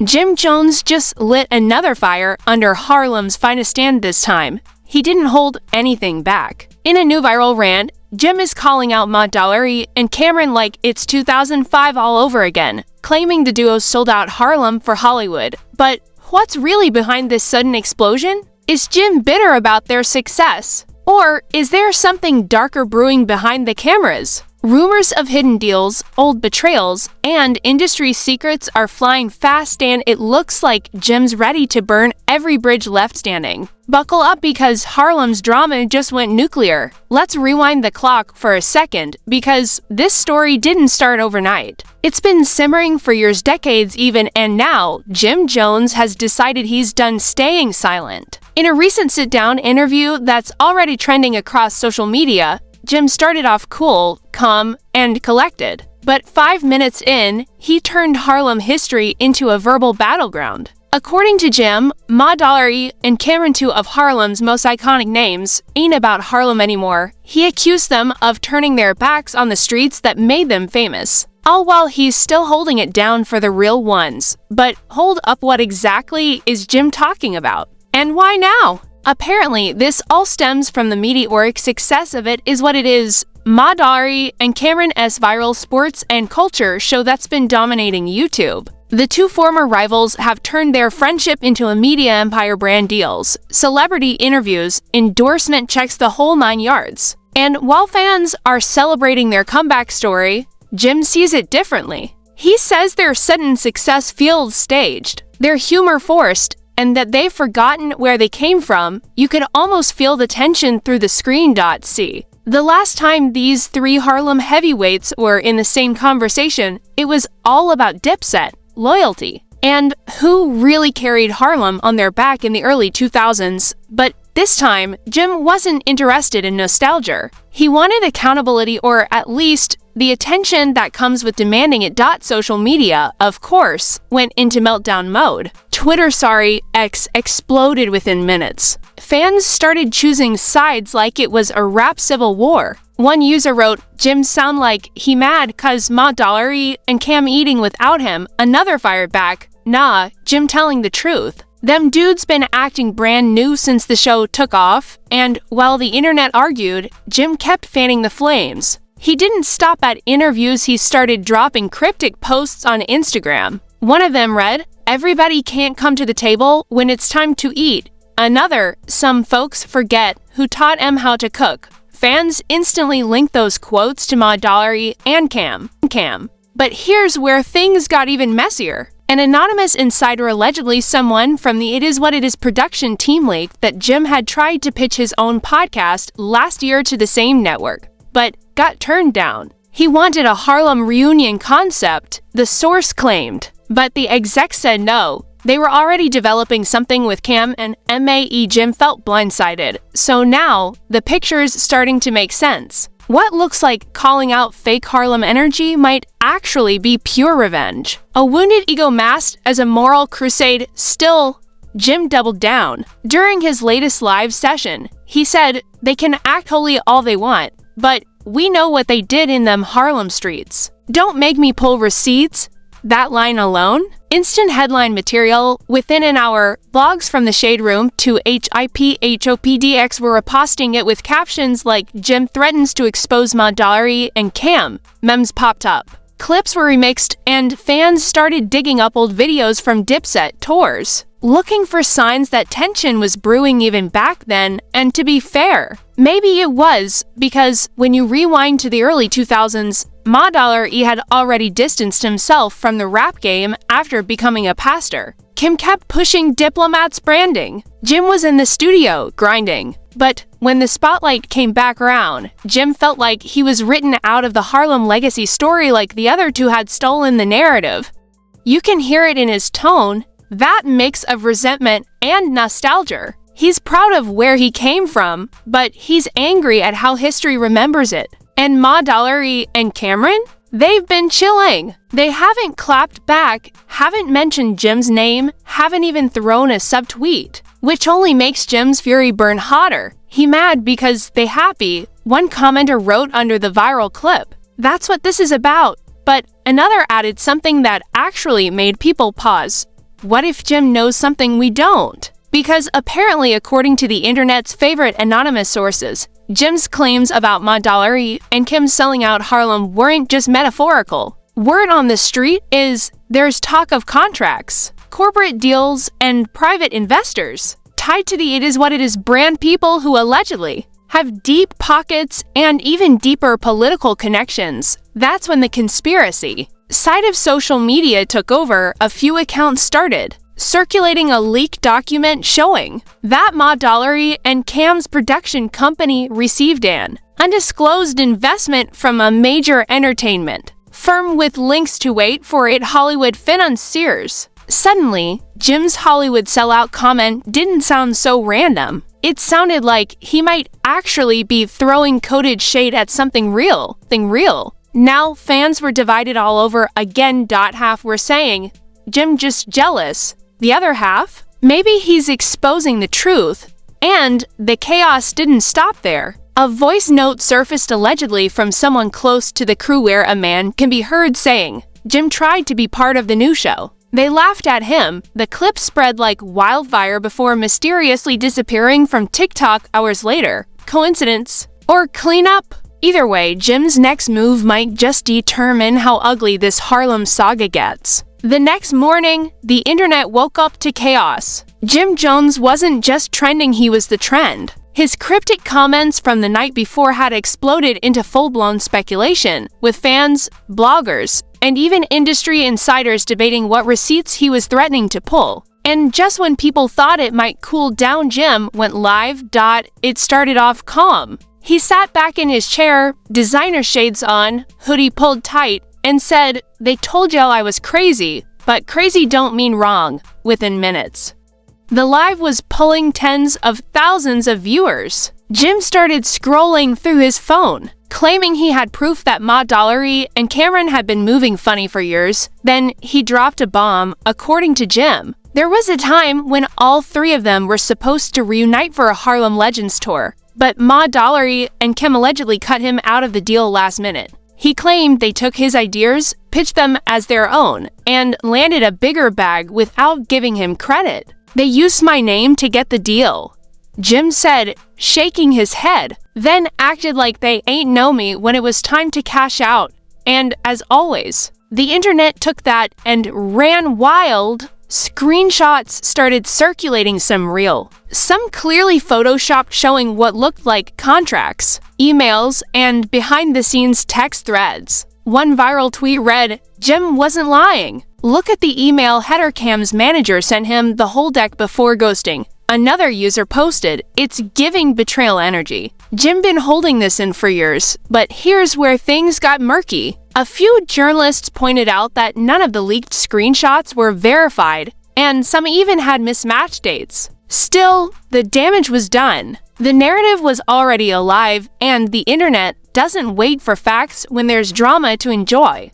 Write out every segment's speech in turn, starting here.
Jim Jones just lit another fire under Harlem's finest stand this time. He didn't hold anything back. In a new viral rant, Jim is calling out Maud Dollery and Cameron like it's 2005 all over again, claiming the duo sold out Harlem for Hollywood. But what's really behind this sudden explosion? Is Jim bitter about their success? Or is there something darker brewing behind the cameras? Rumors of hidden deals, old betrayals, and industry secrets are flying fast, and it looks like Jim's ready to burn every bridge left standing. Buckle up because Harlem's drama just went nuclear. Let's rewind the clock for a second because this story didn't start overnight. It's been simmering for years, decades even, and now Jim Jones has decided he's done staying silent. In a recent sit-down interview that's already trending across social media, Jim started off cool, calm, and collected. But 5 minutes in, he turned Harlem history into a verbal battleground. According to Jim, Maud Dollery and Cameron, two of Harlem's most iconic names, ain't about Harlem anymore. He accused them of turning their backs on the streets that made them famous, all while he's still holding it down for the real ones. But hold up, what exactly is Jim talking about? And why now? Apparently, this all stems from the meteoric success of It Is What It Is, Maud Dollery and Cameron's viral sports and culture show that's been dominating YouTube. The two former rivals have turned their friendship into a media empire, brand deals, celebrity interviews, endorsement checks, the whole 9 yards. And while fans are celebrating their comeback story, Jim sees it differently. He says their sudden success feels staged, their humor forced, and that they've forgotten where they came from. You could almost feel the tension through the screen. See, the last time these three Harlem heavyweights were in the same conversation, it was all about Dipset, loyalty, and who really carried Harlem on their back in the early 2000s. But this time, Jim wasn't interested in nostalgia. He wanted accountability, or at least the attention that comes with demanding it. Social media, of course, went into meltdown mode. X exploded within minutes. Fans started choosing sides like it was a rap civil war. One user wrote, "Jim sound like he mad cause Maud Dollery and Cam eating without him." Another fired back, "Nah, Jim telling the truth. Them dudes been acting brand new since the show took off." And while the internet argued, Jim kept fanning the flames. He didn't stop at interviews. He started dropping cryptic posts on Instagram. One of them read, "Everybody can't come to the table when it's time to eat." Another, "Some folks forget who taught em how to cook." Fans instantly linked those quotes to Maud Dollery and Cam. But here's where things got even messier. An anonymous insider, allegedly someone from the It Is What It Is production team, leaked that Jim had tried to pitch his own podcast last year to the same network, but got turned down. He wanted a Harlem reunion concept, the source claimed, but the exec said no. They were already developing something with Cam and Mae. Jim felt blindsided. So now, the picture's starting to make sense. What looks like calling out fake Harlem energy might actually be pure revenge. A wounded ego masked as a moral crusade. Still, Jim doubled down. During his latest live session, he said, "They can act holy all they want, but we know what they did in them Harlem streets. Don't make me pull receipts." That line alone? Instant headline material. Within an hour, blogs from the Shade Room to HIPHOPDX were reposting it with captions like "Jim threatens to expose Maud Dollery and Cam." Memes popped up. Clips were remixed, and fans started digging up old videos from Dipset tours, looking for signs that tension was brewing even back then. And to be fair, maybe it was, because when you rewind to the early 2000s, Maud Dollery had already distanced himself from the rap game after becoming a pastor. Kim kept pushing Diplomat's branding. Jim was in the studio, grinding. But when the spotlight came back around, Jim felt like he was written out of the Harlem legacy story, like the other two had stolen the narrative. You can hear it in his tone, that mix of resentment and nostalgia. He's proud of where he came from, but he's angry at how history remembers it. And Maud Dollery and Cameron? They've been chilling. They haven't clapped back, haven't mentioned Jim's name, haven't even thrown a subtweet, which only makes Jim's fury burn hotter. He mad because they happy, one commenter wrote under the viral clip. That's what this is about. But another added something that actually made people pause. what if Jim knows something we don't? Because apparently, according to the internet's favorite anonymous sources, Jim's claims about Maud Dollery and Kim selling out Harlem weren't just metaphorical. Word on the street is there's talk of contracts, corporate deals, and private investors tied to the It Is What It Is brand, people who allegedly have deep pockets and even deeper political connections. That's when the conspiracy side of social media took over. A few accounts started circulating a leaked document showing that Maud Dollery and Cam's production company received an undisclosed investment from a major entertainment firm with links to wait for it Hollywood financiers. Suddenly, Jim's Hollywood sellout comment didn't sound so random. It sounded like he might actually be throwing coded shade at something real. Now, fans were divided all over again. Half were saying, Jim just jealous. The other half, maybe he's exposing the truth. And the chaos didn't stop there. A voice note surfaced allegedly from someone close to the crew where a man can be heard saying, Jim tried to be part of the new show. They laughed at him. The clip spread like wildfire before mysteriously disappearing from TikTok hours later. Coincidence? Or cleanup? Either way, Jim's next move might just determine how ugly this Harlem saga gets. The next morning, the internet woke up to chaos. Jim Jones wasn't just trending, he was the trend. His cryptic comments from the night before had exploded into full-blown speculation, with fans, bloggers, and even industry insiders debating what receipts he was threatening to pull. And just when people thought it might cool down, Jim went live. It started off calm. He sat back in his chair, designer shades on, hoodie pulled tight, and said, "They told y'all I was crazy, but crazy don't mean wrong," within minutes. The live was pulling tens of thousands of viewers. Jim started scrolling through his phone, claiming he had proof that Maud Dollery and Cameron had been moving funny for years. Then he dropped a bomb, according to Jim. There was a time when all three of them were supposed to reunite for a Harlem Legends tour, but Maud Dollery and Kim allegedly cut him out of the deal last minute. He claimed they took his ideas, pitched them as their own, and landed a bigger bag without giving him credit. "They used my name to get the deal," Jim said, shaking his head, then acted like they ain't know me when it was time to cash out. And as always, the internet took that and ran wild. Screenshots started circulating, some real, some clearly photoshopped, showing what looked like contracts, emails, and behind-the-scenes text threads. One viral tweet read, "Jim wasn't lying. Look at the email header Cam's manager sent him the whole deck before ghosting." Another user posted, "It's giving betrayal energy. Jim been holding this in for years, but here's where things got murky." A few journalists pointed out that none of the leaked screenshots were verified, and some even had mismatched dates. Still, the damage was done. The narrative was already alive, and the internet doesn't wait for facts when there's drama to enjoy.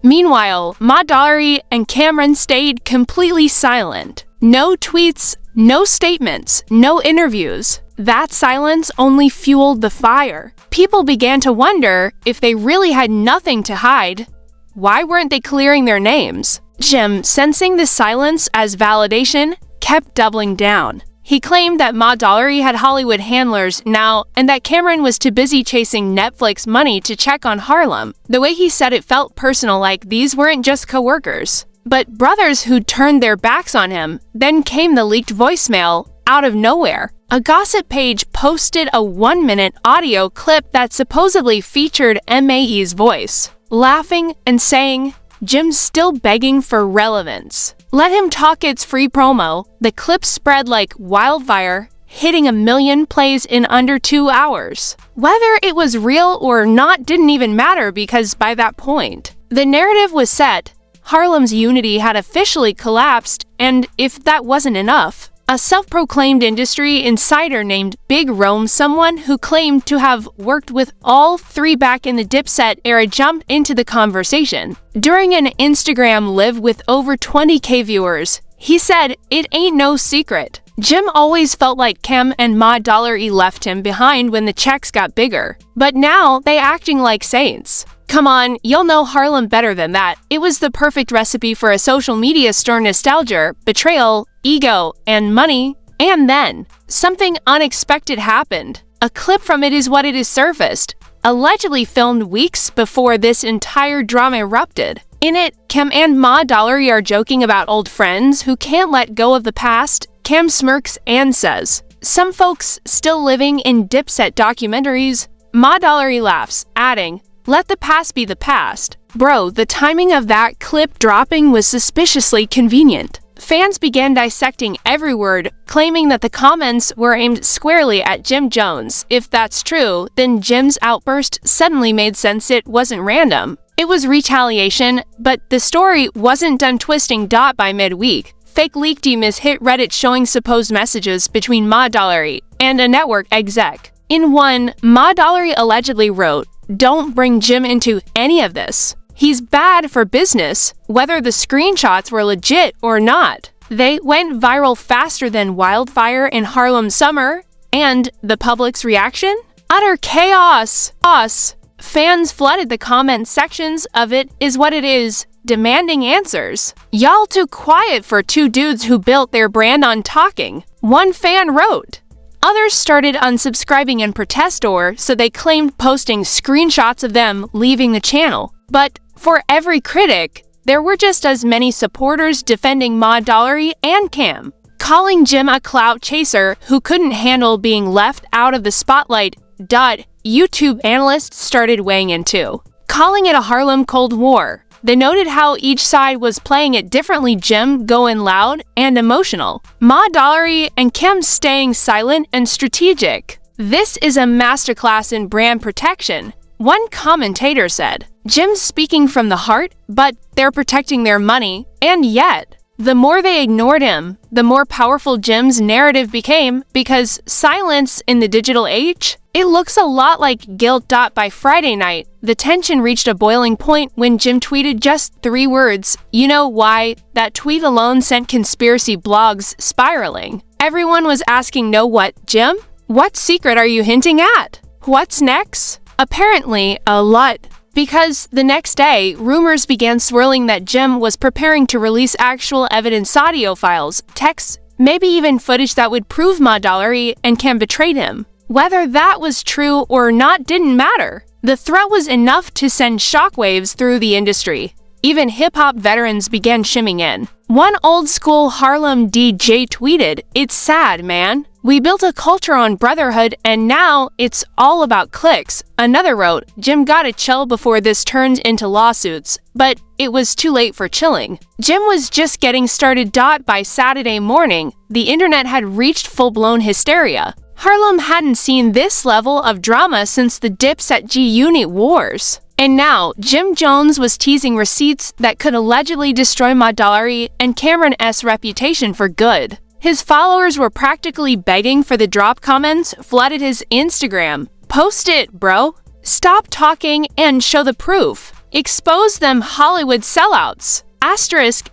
Meanwhile, Maud Dollery and Cameron stayed completely silent. No tweets, no statements, no interviews. That silence only fueled the fire. People began to wonder if they really had nothing to hide. Why weren't they clearing their names? Jim, sensing the silence as validation, kept doubling down. He claimed that Maud Dollery had Hollywood handlers now, and that Cameron was too busy chasing Netflix money to check on Harlem. The way he said it felt personal, like these weren't just co-workers, but brothers who'd turned their backs on him. Then came the leaked voicemail, out of nowhere. A gossip page posted a 1-minute audio clip that supposedly featured MAE's voice, laughing and saying, "Jim's still begging for relevance. Let him talk, it's free promo." The clip spread like wildfire, hitting 1 million plays in under 2 hours. Whether it was real or not didn't even matter, because by that point, the narrative was set. Harlem's unity had officially collapsed, and if that wasn't enough, a self-proclaimed industry insider named Big Rome, someone who claimed to have worked with all three back in the Dipset era, jumped into the conversation. During an Instagram live with over 20K viewers, he said, "It ain't no secret. Jim always felt like Cam and Maud Dollery left him behind when the checks got bigger. But now they acting like saints. Come on, you'll know Harlem better than that. It was the perfect recipe for a social media stir: nostalgia, betrayal, ego, and money. And then, something unexpected happened. A clip from it is what it is surfaced, allegedly filmed weeks before this entire drama erupted. In it, Kim and Ma Dollery are joking about old friends who can't let go of the past. Kim smirks and says, "Some folks still living in Dipset documentaries." Ma Dollery laughs, adding, "Let the past be the past." Bro, the timing of that clip dropping was suspiciously convenient. Fans began dissecting every word, claiming that the comments were aimed squarely at Jim Jones. If that's true, then Jim's outburst suddenly made sense. It wasn't random. It was retaliation, but the story wasn't done twisting. By midweek, fake leak team is hit Reddit showing supposed messages between Ma Dollery and a network exec. In one, Ma Dollery allegedly wrote, "Don't bring Jim into any of this. He's bad for business," whether the screenshots were legit or not. They went viral faster than wildfire in Harlem summer, and the public's reaction? Utter chaos. Fans flooded the comment sections of it is what it is, demanding answers. "Y'all too quiet for two dudes who built their brand on talking," one fan wrote. Others started unsubscribing in protest, or so they claimed, posting screenshots of them leaving the channel. But for every critic, there were just as many supporters defending Ma Dollery and Kim, calling Jim a clout chaser who couldn't handle being left out of the spotlight. YouTube analysts started weighing in too, calling it a Harlem Cold War. They noted how each side was playing it differently: Jim going loud and emotional, Ma Dollery and Kim staying silent and strategic. "This is a masterclass in brand protection," one commentator said. "Jim's speaking from the heart, but they're protecting their money, and yet, the more they ignored him, the more powerful Jim's narrative became, because silence in the digital age, it looks a lot like guilt." By Friday night, the tension reached a boiling point when Jim tweeted just 3 words. You know why? That tweet alone sent conspiracy blogs spiraling. Everyone was asking, "No, what, Jim? What secret are you hinting at? What's next?" Apparently, a lot. Because the next day, rumors began swirling that Jim was preparing to release actual evidence: audio files, texts, maybe even footage that would prove Ma Dollery and Kim betrayed him. Whether that was true or not didn't matter. The threat was enough to send shockwaves through the industry. Even hip-hop veterans began chiming in. One old-school Harlem DJ tweeted, "It's sad, man. We built a culture on brotherhood, and now it's all about clicks." Another wrote, "Jim gotta chill before this turned into lawsuits." But it was too late for chilling. Jim was just getting started. By Saturday morning, the internet had reached full-blown hysteria. Harlem hadn't seen this level of drama since the Dipset G-Unit wars. And now, Jim Jones was teasing receipts that could allegedly destroy Ma Dollery and Cameron's reputation for good. His followers were practically begging for the drop. Comments flooded his Instagram. "Post it, bro. Stop talking and show the proof. Expose them Hollywood sellouts."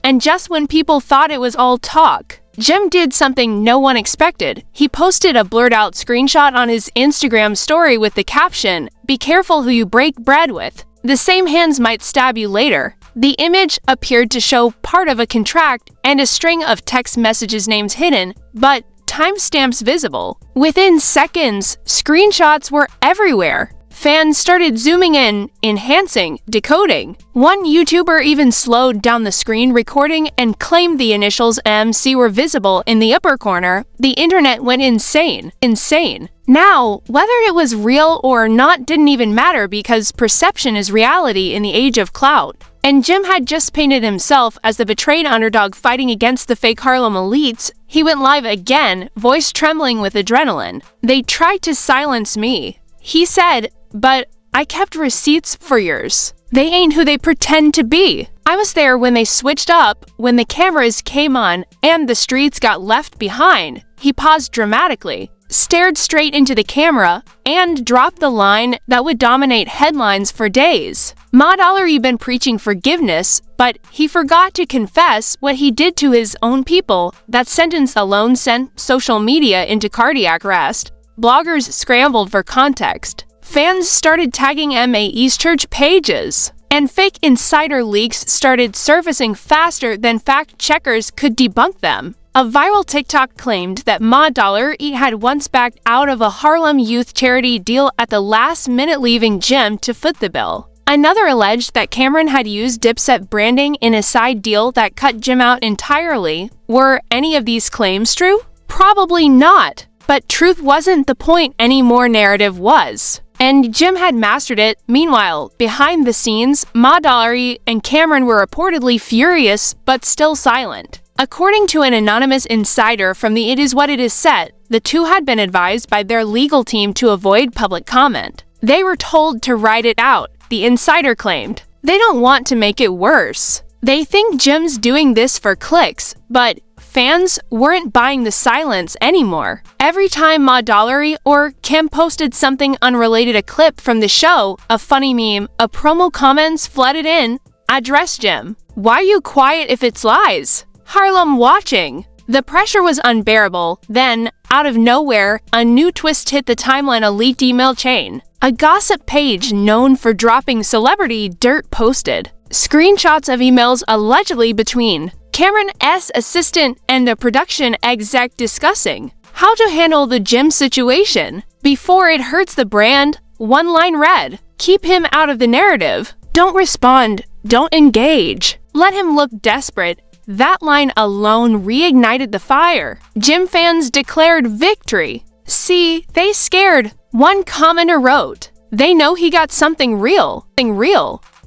And just when people thought it was all talk, Jim did something no one expected. He posted a blurred-out screenshot on his Instagram story with the caption, "Be careful who you break bread with. The same hands might stab you later." The image appeared to show part of a contract and a string of text messages, names hidden, but timestamps visible. Within seconds, screenshots were everywhere. Fans started zooming in, enhancing, decoding. One YouTuber even slowed down the screen recording and claimed the initials MC were visible in the upper corner. The internet went insane. Now, whether it was real or not didn't even matter, because perception is reality in the age of clout. And Jim had just painted himself as the betrayed underdog fighting against the fake Harlem elites. He went live again, voice trembling with adrenaline. "They tried to silence me," he said, "but I kept receipts for years. They ain't who they pretend to be. I was there when they switched up, when the cameras came on, and the streets got left behind." He paused dramatically, stared straight into the camera, and dropped the line that would dominate headlines for days. Ma Dollery been preaching forgiveness, but he forgot to confess what he did to his own people. That sentence alone sent social media into cardiac arrest. Bloggers scrambled for context. fans started tagging MA Eastchurch pages, and fake insider leaks started surfacing faster than fact-checkers could debunk them. A viral TikTok claimed that Ma Dollar had once backed out of a Harlem youth charity deal at the last minute, leaving Jim to foot the bill. Another alleged that Cameron had used Dipset branding in a side deal that cut Jim out entirely. Were any of these claims true? Probably not. But truth wasn't the point anymore, narrative was. And Jim had mastered it. Meanwhile, behind the scenes, Ma Dollar and Cameron were reportedly furious but still silent. According to an anonymous insider from the It Is What It Is set, the two had been advised by their legal team to avoid public comment. They were told to write it out, the insider claimed. They don't want to make it worse. They think Jim's doing this for clicks, but fans weren't buying the silence anymore. Every time Ma Dollar or Kim posted something unrelated, a clip from the show, a funny meme, a promo, comments flooded in. Address Jim. Why you quiet if it's lies? Harlem watching. The pressure was unbearable. Then, out of nowhere, a new twist hit the timeline, a leaked email chain. A gossip page known for dropping celebrity dirt posted screenshots of emails allegedly between Cameron's assistant and a production exec discussing how to handle the Jim situation before it hurts the brand. One line read, "Keep him out of the narrative. Don't respond. Don't engage. Let him look desperate." That line alone reignited the fire. Jim fans declared victory. "See, they scared," one commenter wrote. "They know he got something real.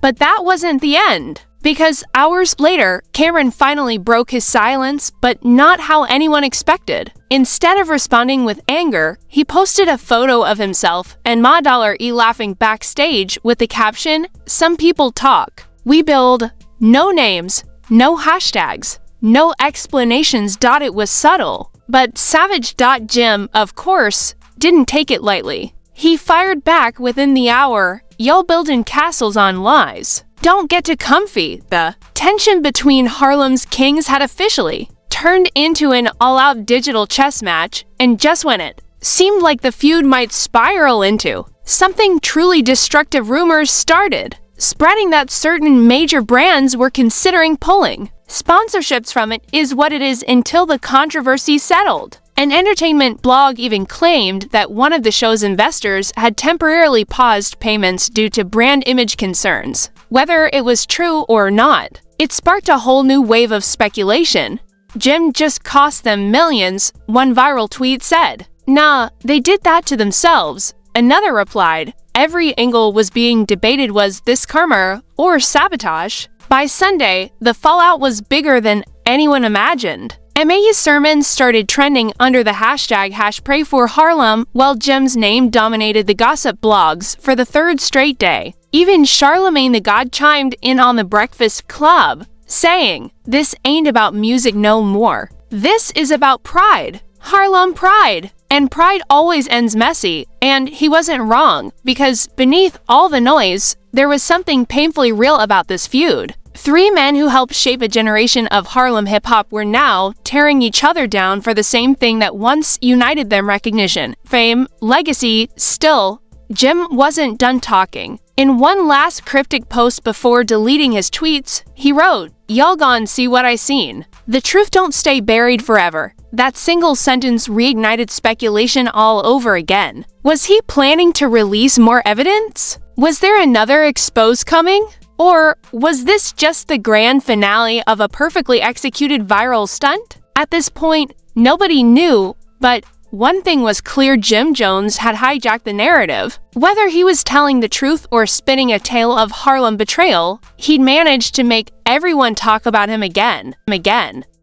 But that wasn't the end. Because hours later, Cameron finally broke his silence, but not how anyone expected. Instead of responding with anger, he posted a photo of himself and Ma Dollar laughing backstage with the caption, "Some people talk. We build." No names, no hashtags, no explanations. It was subtle. But Savage. Jim, of course, didn't take it lightly. He fired back within the hour. "Y'all building castles on lies. Don't get too comfy." The tension between Harlem's kings had officially turned into an all-out digital chess match, and just when it seemed like the feud might spiral into something truly destructive, rumors started spreading that certain major brands were considering pulling sponsorships from It Is What It Is until the controversy settled. An entertainment blog even claimed that one of the show's investors had temporarily paused payments due to brand image concerns. Whether it was true or not, it sparked a whole new wave of speculation. "Jim just cost them millions," one viral tweet said. "Nah, they did that to themselves," another replied. Every angle was being debated. Was this karma or sabotage? By Sunday, the fallout was bigger than anyone imagined. MA's sermons started trending under the hashtag #PrayForHarlem, while Jim's name dominated the gossip blogs for the third straight day. Even Charlemagne the God chimed in on The Breakfast Club, saying, "This ain't about music no more. This is about pride. Harlem pride." And pride always ends messy, and he wasn't wrong, because beneath all the noise, there was something painfully real about this feud. Three men who helped shape a generation of Harlem hip-hop were now tearing each other down for the same thing that once united them: recognition, fame, legacy. Still, Jim wasn't done talking. In one last cryptic post before deleting his tweets, he wrote, "Y'all gon' see what I seen. The truth don't stay buried forever." That single sentence reignited speculation all over again. Was he planning to release more evidence? Was there another expose coming? Or was this just the grand finale of a perfectly executed viral stunt? At this point, nobody knew, but one thing was clear: Jim Jones had hijacked the narrative. Whether he was telling the truth or spinning a tale of Harlem betrayal, he'd managed to make everyone talk about him again.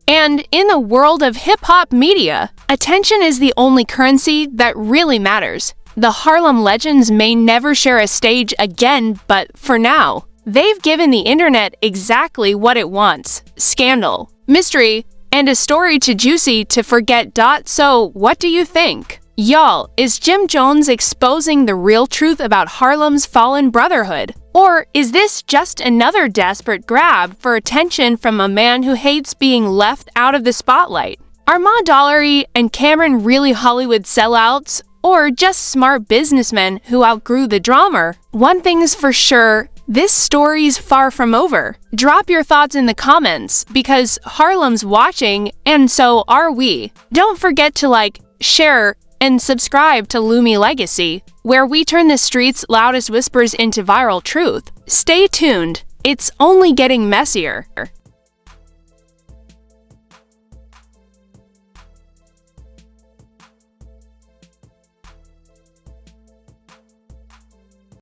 And in the world of hip-hop media, attention is the only currency that really matters. The Harlem legends may never share a stage again, but for now, they've given the internet exactly what it wants: scandal, mystery, and a story too juicy to forget. So, what do you think? Y'all, is Jim Jones exposing the real truth about Harlem's fallen brotherhood? Or is this just another desperate grab for attention from a man who hates being left out of the spotlight? Are Ma Dollar and Cameron really Hollywood sellouts, or just smart businessmen who outgrew the drama. One thing is for sure, this story's far from over. Drop your thoughts in the comments because Harlem's watching and so are we. Don't forget to like, share, and subscribe to Lumi Legacy, where we turn the street's loudest whispers into viral truth. Stay tuned, it's only getting messier.